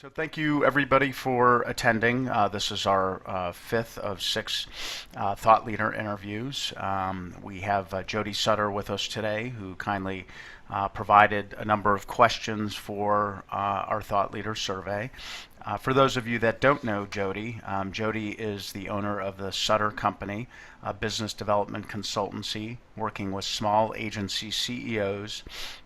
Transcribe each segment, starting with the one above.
So thank you everybody for attending. This is our fifth of six thought leader interviews. We have Jody Sutter with us today, who kindly provided a number of questions for our thought leader survey. For those of you that don't know Jody, Jody is the owner of the Sutter Company, a business development consultancy working with small agency CEOs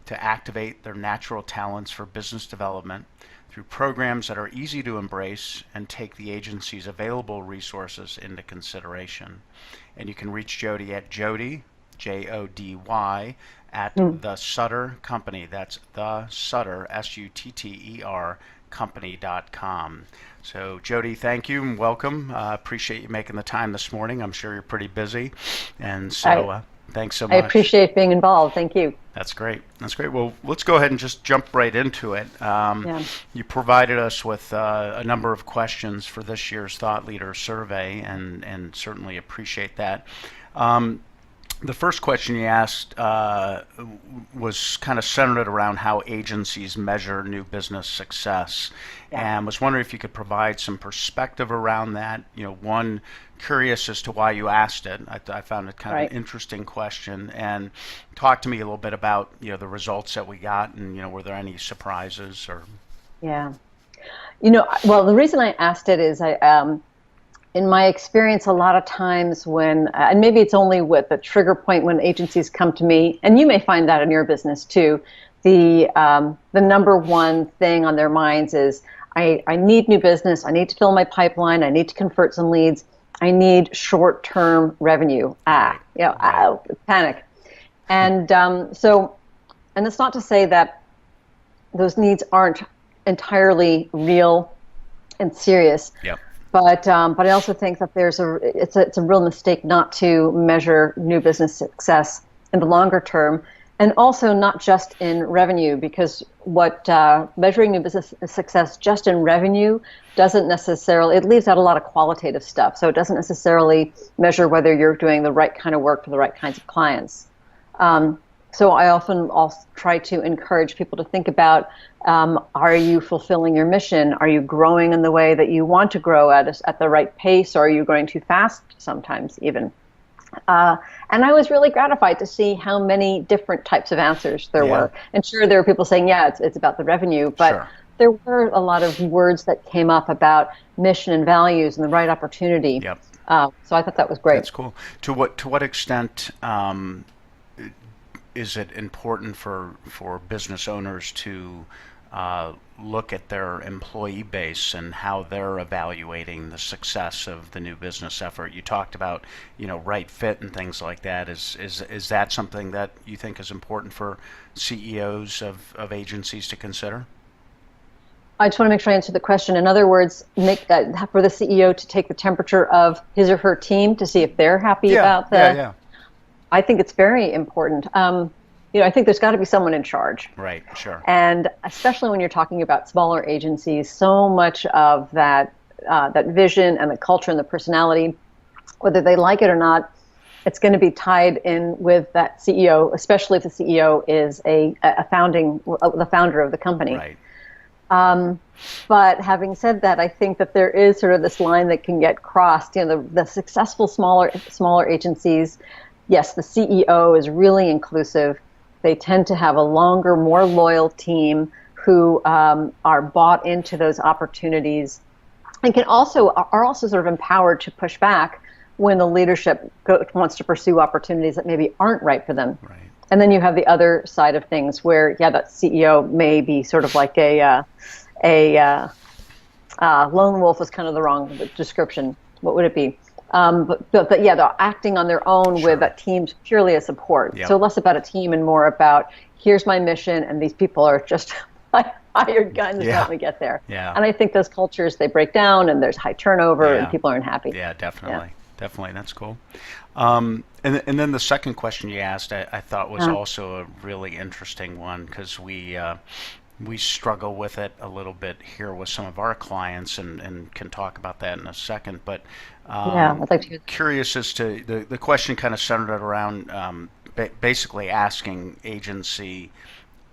to activate their natural talents for business development through programs that are easy to embrace and take the agency's available resources into consideration. And you can reach Jody at Jody, Jody, at the Sutter Company. That's the Sutter, Sutter, company.com. So Jody, thank you and welcome. Appreciate you making the time this morning. I'm sure you're pretty busy. And so thanks so much. I appreciate being involved. Thank you. That's great. That's great. Well, let's go ahead and just jump right into it. You provided us with a number of questions for this year's Thought Leader Survey, and certainly appreciate that. The first question you asked was kind of centered around how agencies measure new business success, and was wondering if you could provide some perspective around that. One, curious as to why you asked it. I found it kind of an interesting question, and talk to me a little bit about the results that we got, and were there any surprises or? Yeah, well, the reason I asked it is in my experience, a lot of times when, and maybe it's only with a trigger point when agencies come to me, and you may find that in your business too, the number one thing on their minds is, I need new business, I need to fill my pipeline, I need to convert some leads, I need short-term revenue. Panic. And and it's not to say that those needs aren't entirely real and serious. Yep. But I also think that it's a real mistake not to measure new business success in the longer term, and also not just in revenue, because measuring new business success just in revenue doesn't necessarily, it leaves out a lot of qualitative stuff. So it doesn't necessarily measure whether you're doing the right kind of work for the right kinds of clients. So I often also try to encourage people to think about, are you fulfilling your mission? Are you growing in the way that you want to grow at the right pace, or are you growing too fast sometimes even? And I was really gratified to see how many different types of answers there were. And sure, there were people saying, it's about the revenue, but there were a lot of words that came up about mission and values and the right opportunity. Yep. So I thought that was great. That's cool. To what extent is it important for business owners to look at their employee base and how they're evaluating the success of the new business effort? You talked about right fit and things like that. Is that something that you think is important for CEOs of agencies to consider? I just want to make sure I answer the question. In other words, for the CEO to take the temperature of his or her team to see if they're happy about the. I think it's very important. I think there's got to be someone in charge. Right, sure. And especially when you're talking about smaller agencies, so much of that vision and the culture and the personality, whether they like it or not, it's going to be tied in with that CEO, especially if the CEO is the founder of the company. Right. But having said that, I think that there is sort of this line that can get crossed. The successful smaller agencies. Yes, the CEO is really inclusive. They tend to have a longer, more loyal team who are bought into those opportunities, and are also sort of empowered to push back when the leadership wants to pursue opportunities that maybe aren't right for them. Right. And then you have the other side of things where, that CEO may be sort of like a lone wolf is kind of the wrong description. What would it be? But they're acting on their own with a team's purely a support. Yep. So less about a team and more about, here's my mission, and these people are just hired guns to help me get there. Yeah. And I think those cultures, they break down, and there's high turnover, and people aren't happy. Yeah, definitely. Definitely, that's cool. And then the second question you asked, I thought was also a really interesting one, because we struggle with it a little bit here with some of our clients, and can talk about that in a second. But I'd like to hear. Curious as to the question kind of centered around basically asking agency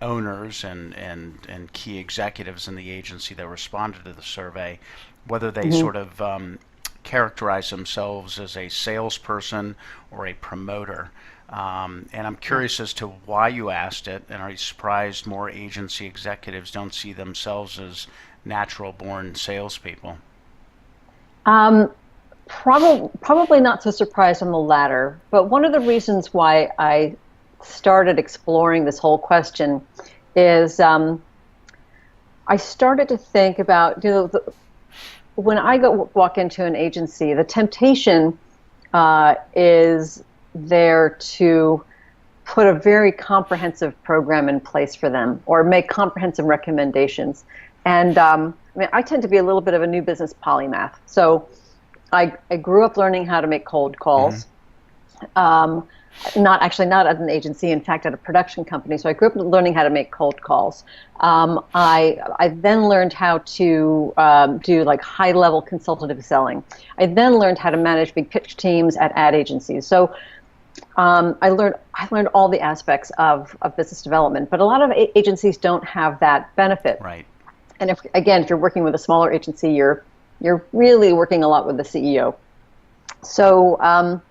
owners and key executives in the agency that responded to the survey, whether they Mm-hmm. sort of characterize themselves as a salesperson or a promoter. And I'm curious as to why you asked it, and are you surprised more agency executives don't see themselves as natural-born salespeople? Um, probably not so surprised on the latter, but one of the reasons why I started exploring this whole question is I started to think about, when I walk into an agency, the temptation is there to put a very comprehensive program in place for them or make comprehensive recommendations. And I mean, I tend to be a little bit of a new business polymath. So I grew up learning how to make cold Mm-hmm. calls. Not at an agency, in fact, at a production company. So I grew up learning how to make cold calls. I then learned how to do like high level consultative selling. I then learned how to manage big pitch teams at ad agencies. So I learned all the aspects of business development, but a lot of agencies don't have that benefit. Right. And if you're working with a smaller agency, you're really working a lot with the CEO. So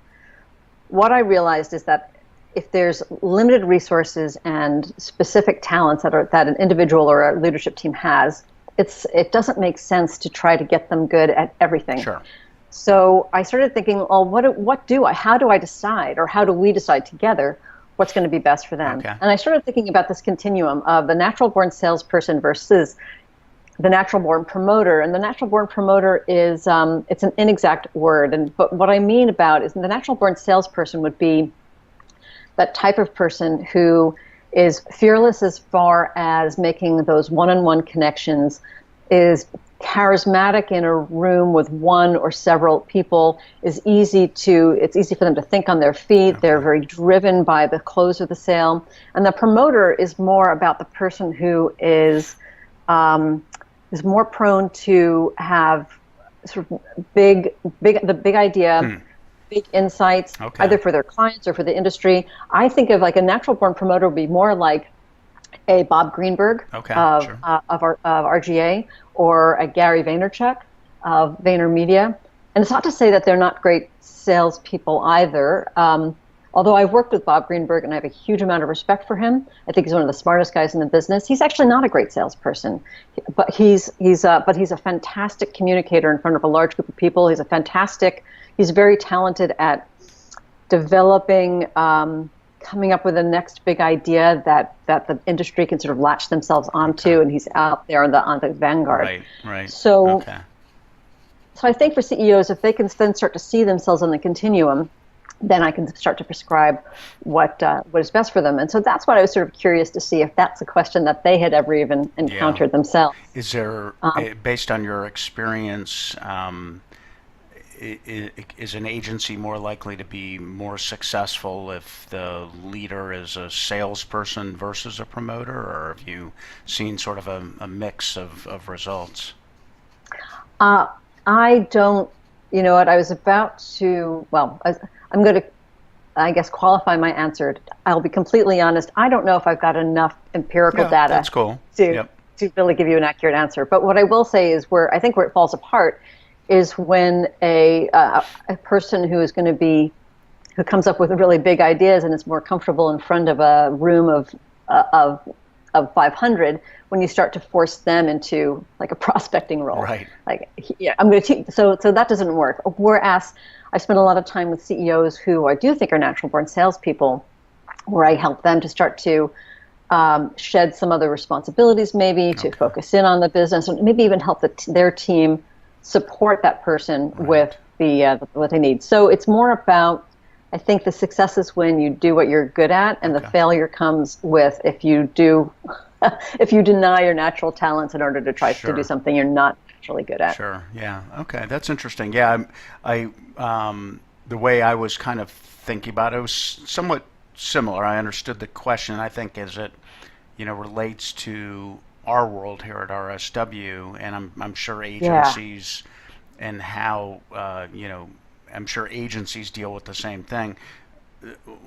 what I realized is that if there's limited resources and specific talents that an individual or a leadership team has, it doesn't make sense to try to get them good at everything. Sure. So I started thinking, well, how do I decide, or how do we decide together what's going to be best for them? Okay. And I started thinking about this continuum of the natural-born salesperson versus the natural-born promoter. And the natural-born promoter is it's an inexact word, but what I mean about is the natural-born salesperson would be that type of person who is fearless as far as making those one-on-one connections, is charismatic in a room with one or several people, it's easy for them to think on their feet. Okay. They're very driven by the close of the sale. And the promoter is more about the person who is more prone to have sort of the big idea, big insights, Okay. either for their clients or for the industry. I think of like a natural-born promoter would be more like a Bob Greenberg Okay, of sure. of RGA, or a Gary Vaynerchuk of VaynerMedia. And it's not to say that they're not great salespeople either. Although I've worked with Bob Greenberg and I have a huge amount of respect for him. I think he's one of the smartest guys in the business. He's actually not a great salesperson, but he's a fantastic communicator in front of a large group of people. He's very talented at developing, coming up with the next big idea that the industry can sort of latch themselves onto, okay. And he's out there on the vanguard. Right. So, okay. So I think for CEOs, if they can then start to see themselves on the continuum, then I can start to prescribe what is best for them. And so that's what I was sort of curious to see if that's a question that they had ever even encountered themselves. Is there, based on your experience, is an agency more likely to be more successful if the leader is a salesperson versus a promoter, or have you seen sort of a mix of results? I don't, you know what, I was about to, I'm going to, I guess, qualify my answer. I'll be completely honest. I don't know if I've got enough empirical data that's cool. to really give you an accurate answer. But what I will say is where it falls apart is when a person who comes up with really big ideas and is more comfortable in front of a room of 500, when you start to force them into like a prospecting role. Right. Like, I'm going to teach. So that doesn't work. Whereas I spend a lot of time with CEOs who I do think are natural-born salespeople, where I help them to start to shed some other responsibilities, maybe to focus in on the business, and maybe even help their team support that person with what they need. So it's more about, I think the success is when you do what you're good at, and the failure comes with if you deny your natural talents in order to try to do something you're not naturally good at. Sure. Yeah. Okay. That's interesting. Yeah. The way I was kind of thinking about it was somewhat similar. I understood the question. I think as it, relates to our world here at RSW, and I'm sure agencies and how, I'm sure agencies deal with the same thing.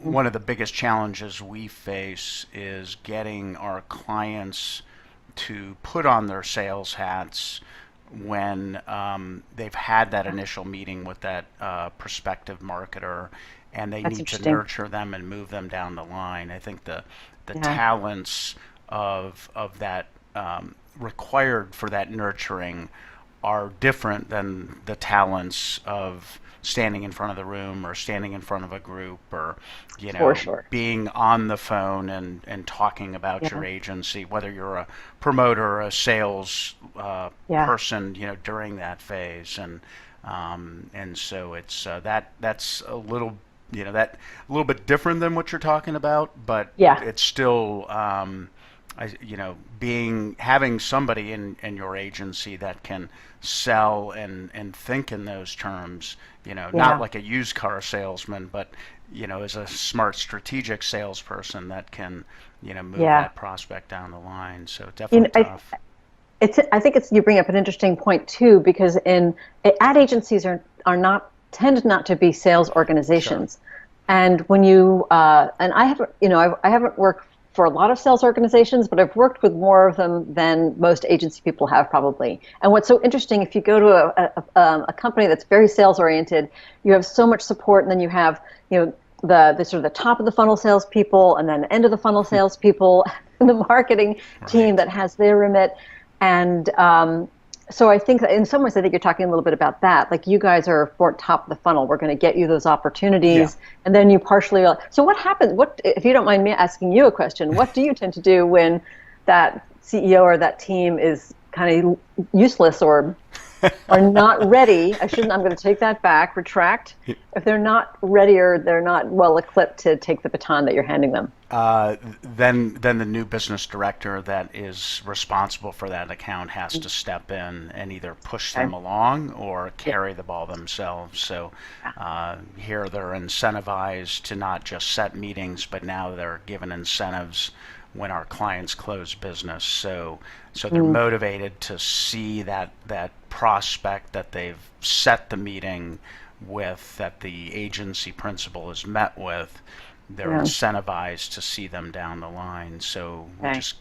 one of the biggest challenges we face is getting our clients to put on their sales hats when they've had that initial meeting with that prospective marketer, and they That's need to interesting. nurture them and move them down the line. I think the Yeah. talents of that required for that nurturing are different than the talents of standing in front of the room or standing in front of a group, or For sure. being on the phone and talking about your Yeah. agency, whether you're a promoter or a sales Yeah. person, during that phase. And so it's that's a little, that a little bit different than what you're talking about, but Yeah. it's still having somebody in your agency that can sell and think in those terms, not Yeah. like a used car salesman, but as a smart strategic salesperson that can move Yeah. that prospect down the line. So You definitely know, tough. I think you bring up an interesting point too, because ad agencies are not tend not to be sales Sure. organizations, and when you and I haven't I haven't worked for a lot of sales organizations, but I've worked with more of them than most agency people have probably. And what's so interesting, if you go to a company that's very sales oriented, you have so much support, and then you have the sort of the top of the funnel salespeople, and then the end of the funnel salespeople, and the marketing team Right. that has their remit. And so I think that in some ways, I think you're talking a little bit about that. Like, you guys are for top of the funnel. We're going to get you those Yeah. opportunities, and then you partially. So what happens? What, if you don't mind me asking you a question? What do you tend to do when that CEO or that team is kind of useless or not ready? I'm going to take that back. Retract. If they're not ready or they're not well equipped to take the baton that you're handing them. Then the new business director that is responsible for that account has to step in and either push Okay. them along or Yeah. carry the ball themselves. So here they're incentivized to not just set meetings, but now they're given incentives when our clients close business. So they're Mm, motivated to see that prospect that they've set the meeting with, that the agency principal has met with. They're yeah. incentivized to see them down the line. So we Okay. just,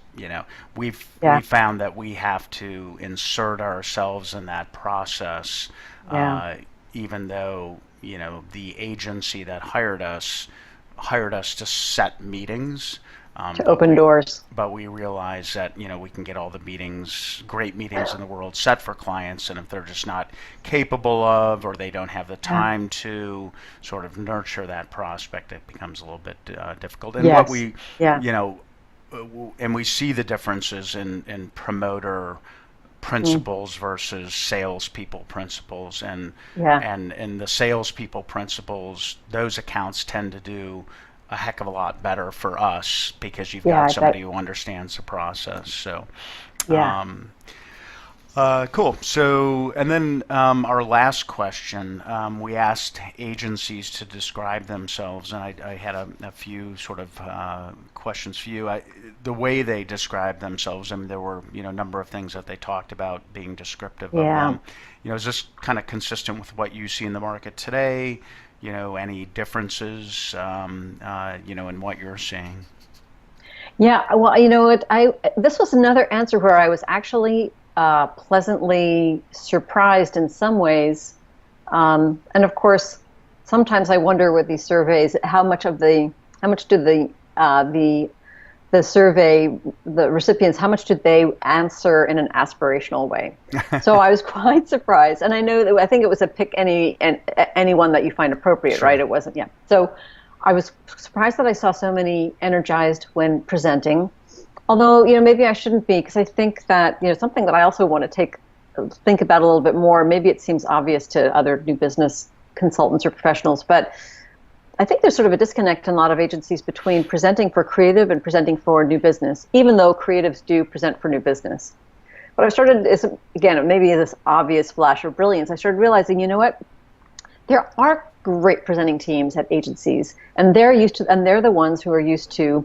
we've Yeah. found that we have to insert ourselves in that process, Yeah. uh, even though the agency that hired us to set meetings. To open doors. But we realize that we can get all the great meetings in the world set for clients, and if they're just not capable of, or they don't have the Yeah. time to sort of nurture that prospect, it becomes a little bit difficult. And what Yes. we, Yeah. and we see the differences in promoter Mm, principles versus salespeople principles, yeah. and the salespeople principles, those accounts tend to do a heck of a lot better for us because you've Yeah. got I bet. somebody who understands the process. So, Yeah. um, cool. So, and then our last question, we asked agencies to describe themselves, and I had a few sort of questions for you. The way they describe themselves, I mean, there were a number of things that they talked about being descriptive of Yeah. them. Is this kind of consistent with what you see in the market today? Any differences, in what you're seeing? Yeah. Well, you know what? This was another answer where I was actually pleasantly surprised in some ways. And of course, sometimes I wonder with these surveys how much do the survey, the recipients, how much did they answer in an aspirational way? So I was quite surprised, and I think it was a pick anyone that you find appropriate, right? Sure. It wasn't, yeah. So I was surprised that I saw so many energized when presenting. Although, maybe I shouldn't be, because I think that, something that I also want to think about a little bit more. Maybe it seems obvious to other new business consultants or professionals, but I think there's sort of a disconnect in a lot of agencies between presenting for creative and presenting for new business, even though creatives do present for new business. What I started is, again, maybe this obvious flash of brilliance. I started realizing, you know what? There are great presenting teams at agencies, and they're the ones who are used to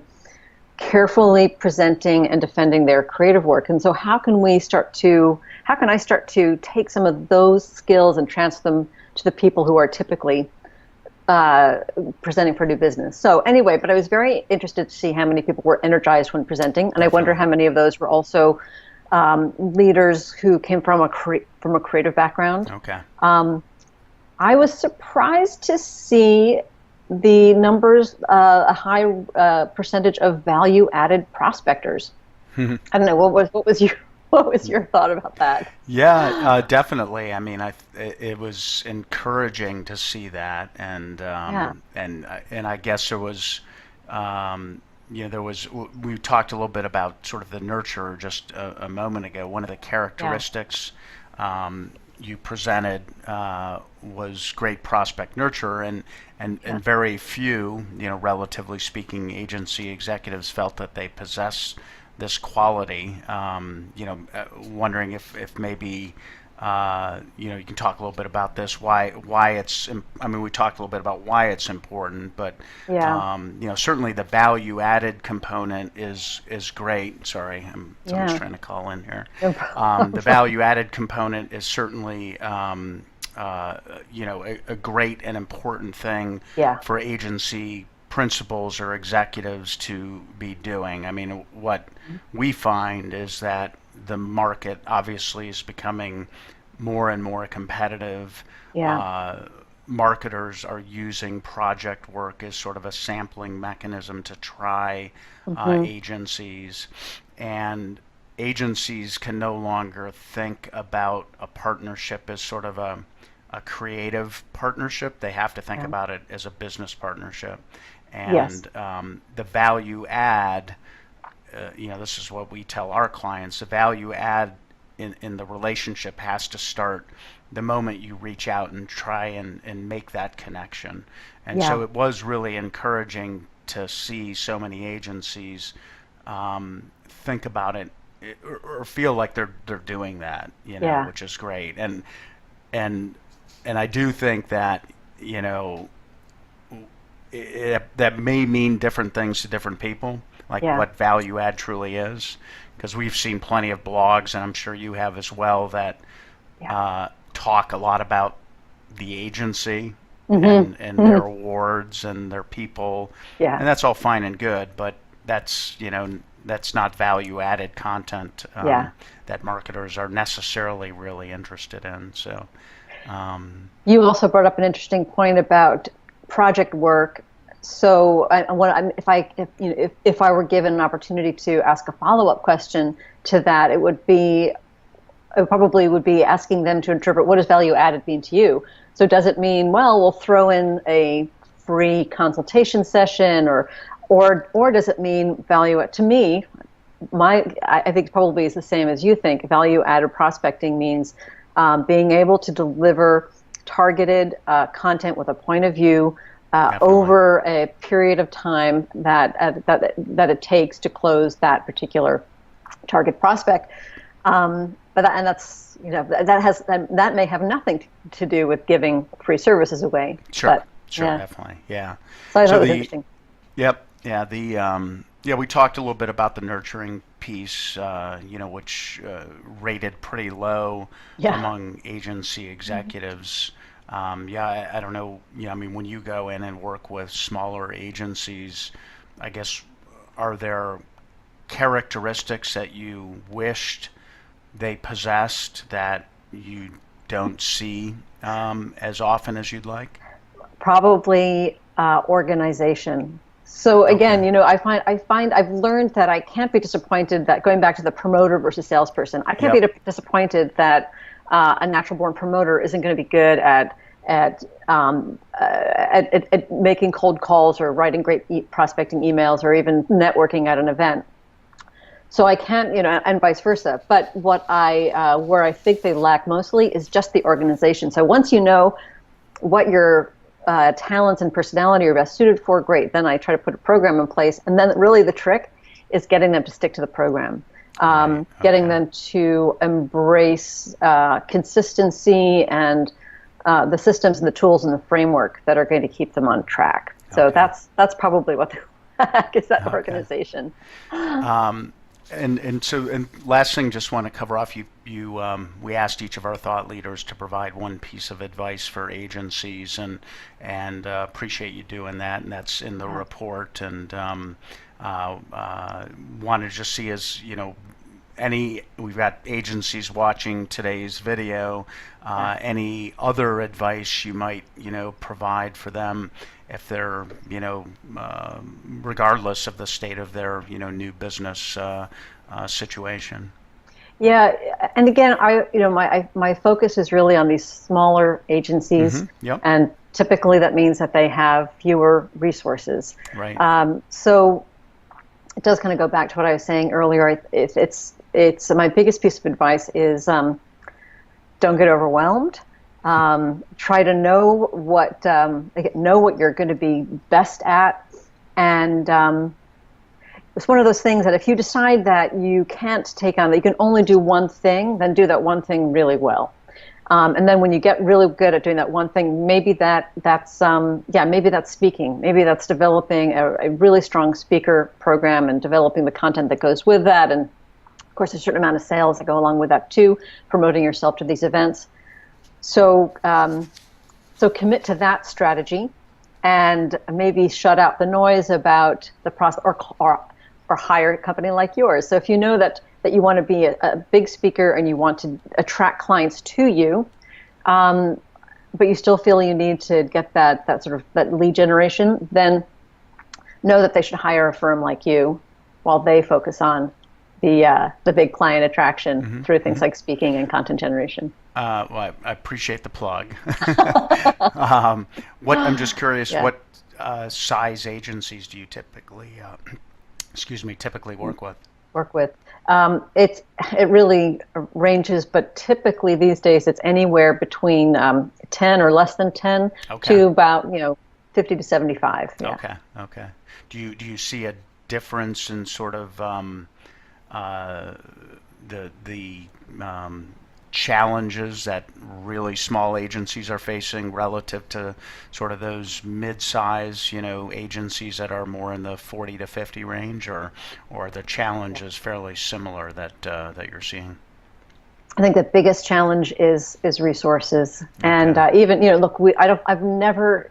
carefully presenting and defending their creative work. And so how can I start to take some of those skills and transfer them to the people who are typically presenting for new business. So anyway, but I was very interested to see how many people were energized when presenting, and I wonder how many of those were also leaders who came from a creative background. Okay. I was surprised to see the numbers, a high percentage of value-added prospectors. I don't know, what was your thought about that? Yeah, definitely. I mean, it was encouraging to see that, and I guess there was, we talked a little bit about sort of the nurture just a moment ago. One of the characteristics you presented was great prospect nurture, and very few, relatively speaking, agency executives felt that they possess this quality. Wondering if maybe you can talk a little bit about this. Why it's. I mean, we talked a little bit about why it's important, but certainly the value added component is great. Sorry, someone's trying to call in here. The value added component is certainly a great and important thing for agency principals or executives to be doing. I mean, what we find is that the market obviously is becoming more and more competitive. Marketers are using project work as sort of a sampling mechanism to try agencies, and agencies can no longer think about a partnership as sort of a creative partnership. They have to think about it as a business partnership. And the value add, this is what we tell our clients, the value add in the relationship has to start the moment you reach out and try and make that connection. And so it was really encouraging to see so many agencies think about it or feel like they're doing that, which is great. And I do think that, that may mean different things to different people, like what value add truly is, because we've seen plenty of blogs, and I'm sure you have as well, that talk a lot about the agency and their awards and their people, and that's all fine and good, but that's not value added content that marketers are necessarily really interested in. So you also brought up an interesting point about project work. So if I were given an opportunity to ask a follow-up question to that, it probably would be asking them to interpret, what does value added mean to you? So does it mean, well, we'll throw in a free consultation session, or does it mean value? To me, I think probably is the same as you think. Value added prospecting means being able to deliver targeted content with a point of view over a period of time that it takes to close that particular target prospect. That may have nothing to do with giving free services away. Sure, definitely, yeah. So I thought it was interesting. Yep, yeah. We talked a little bit about the nurturing piece, which rated pretty low among agency executives. I don't know. I mean, when you go in and work with smaller agencies, I guess, are there characteristics that you wished they possessed that you don't see as often as you'd like? Probably organization. So again, I find I've learned that I can't be disappointed that, going back to the promoter versus salesperson, I can't be disappointed that a natural-born promoter isn't going to be good at making cold calls or writing great prospecting emails or even networking at an event. So I can't, and vice versa. But where I think they lack mostly is just the organization. So once you know what your talents and personality are best suited for, great. Then I try to put a program in place, and then really the trick is getting them to stick to the program. Getting them to embrace consistency and the systems and the tools and the framework that are going to keep them on track. So that's probably what the heck is that organization. And last thing, just want to cover off. You we asked each of our thought leaders to provide one piece of advice for agencies, and appreciate you doing that, and that's in the report. And wanted to just see, as we've got agencies watching today's video, any other advice you might provide for them if they're regardless of the state of their new business situation. Yeah, and again, my focus is really on these smaller agencies, Yep. and typically that means that they have fewer resources. Right. So it does kind of go back to what I was saying earlier. It's my biggest piece of advice is don't get overwhelmed. Try to know what you're going to be best at, and it's one of those things that if you decide that you can't take on, that you can only do one thing, then do that one thing really well. And then when you get really good at doing that one thing, maybe that's speaking, maybe that's developing a really strong speaker program and developing the content that goes with that. And of course, a certain amount of sales that go along with that too, promoting yourself to these events. So commit to that strategy, and maybe shut out the noise about the process, or hire a company like yours. So if you know that you want to be a big speaker and you want to attract clients to you, but you still feel you need to get that lead generation, then know that they should hire a firm like you while they focus on the big client attraction through things like speaking and content generation. Well, I appreciate the plug. I'm just curious, what size agencies do you typically work with? It really ranges, but typically these days it's anywhere between 10 or less than 10 to about 50 to 75. Yeah. Okay. Do you see a difference in sort of the challenges that really small agencies are facing relative to sort of those mid-size, agencies that are more in the 40 to 50 range, or the challenges fairly similar that you're seeing? I think the biggest challenge is resources, and even look, I've never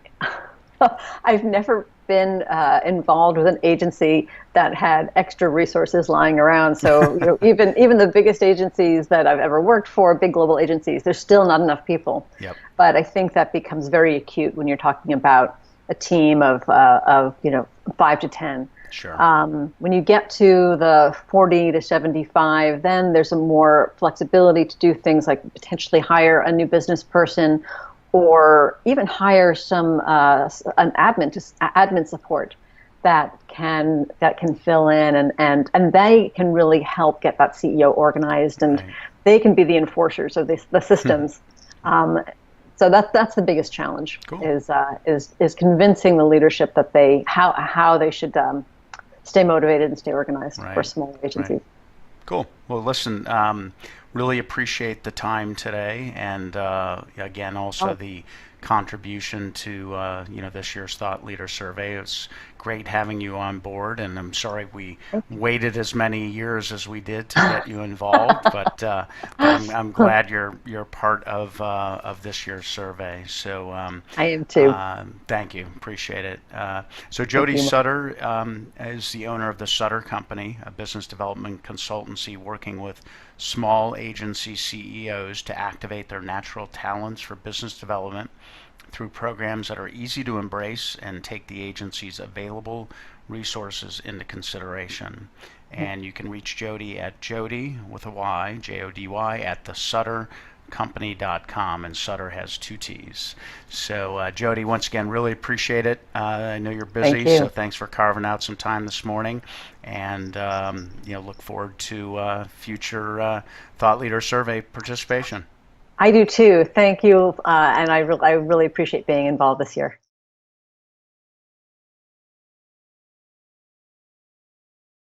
been involved with an agency that had extra resources lying around. So even the biggest agencies that I've ever worked for, big global agencies, there's still not enough people. Yep. But I think that becomes very acute when you're talking about a team of 5 to 10. Sure. When you get to the 40 to 75, then there's a more flexibility to do things like potentially hire a new business person, or even hire an admin support that can fill in, and they can really help get that CEO organized, and they can be the enforcers of the systems. So that's the biggest challenge. Cool. is convincing the leadership that how they should stay motivated and stay organized for smaller agencies. Right. Cool. Well, listen, really appreciate the time today, and again, also the contribution to this year's Thought Leader Survey. It's great having you on board, and I'm sorry we waited as many years as we did to get you involved, but I'm glad you're part of this year's survey. So I am too. Thank you, appreciate it. So Jody Sutter is the owner of the Sutter Company, a business development consultancy working with small agency CEOs to activate their natural talents for business development through programs that are easy to embrace and take the agency's available resources into consideration. And you can reach Jody at Jody with a Y, Jody, at thesuttercompany.com, and Sutter has 2 T's. So Jody, once again, really appreciate it. I know you're busy, so thanks for carving out some time this morning, and look forward to future Thought Leader Survey participation. I do too. Thank you, and I really appreciate being involved this year.